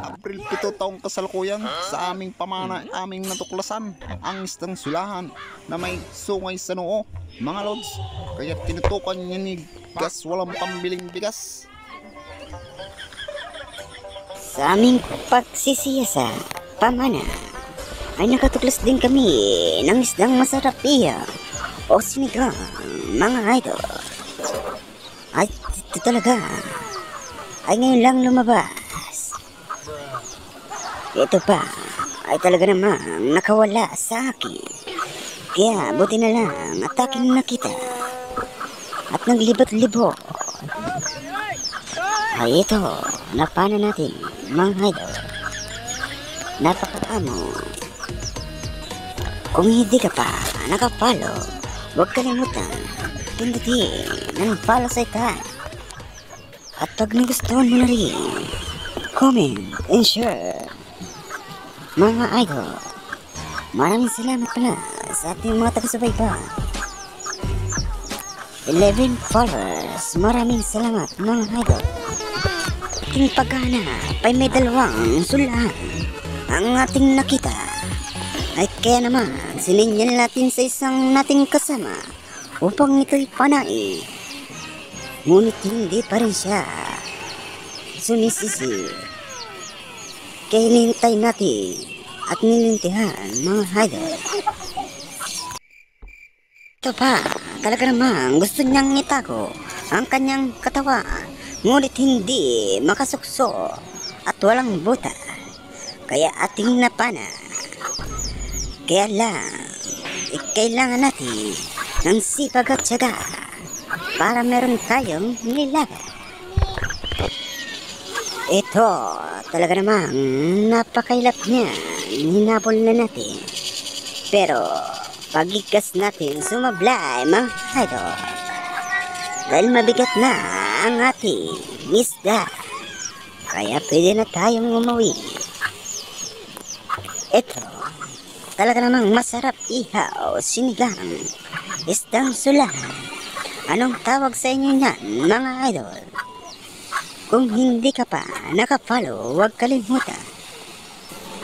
April 7 taong kasalukuyan sa aming pamana aming natuklasan ang isdang sulahan na may sungay sa noo, mga lods. Kaya tinutukan niya ni gas walang pambiling bigas. Sa aming pagsisiya sa pamana ay nakatuklas din kami ng isdang masarap iya o sinigang, mga idol. Ay ito talaga ay ngayon lang lumabas. Ito pa ay talaga namang nakawala sa akin. Kaya buti na lang at aking nakita at naglibot-libot. Ay ito, napana natin mga idol. Napakatamo. Kung hindi ka pa nakapalo, huwag kalimutan pindutin ng follow sa ita. At pag nagustuhan mo na rin, comment and share. Mga idol, maraming salamat pala sa ating mga taga-subaybay. 11 followers, maraming salamat mga idol. Ating paghahanap ay may dalawang sulahan ang ating nakita. Ay kaya naman sininyan natin sa isang nating kasama upang ito'y panain. Ngunit hindi pa rin siya sumisisi. Kaya hinihintay natin at ninintihan mga idol. Ito pa, talaga namang gusto niyang itago ang kanyang katawan, ngunit hindi makasukso at walang buta. Kaya ating napana. Kaya lang, kailangan natin ng sipag at tiyaga para meron tayong nilaga. Ito, talaga namang napakailap niya. Hinabol na natin. Pero, pagigas natin sumablay mga idol. Dahil mabigat na ang ating isda. Kaya pwede na tayong umuwi. Ito, talaga namang masarap ihaw, sinigang, isdang sulahan. Anong tawag sa inyo niyan mga idol? Kung hindi ka pa nakafollow, huwag kalimutan.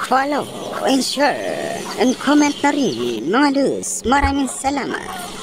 Follow and share and comment na rin mga lods. Maraming salamat.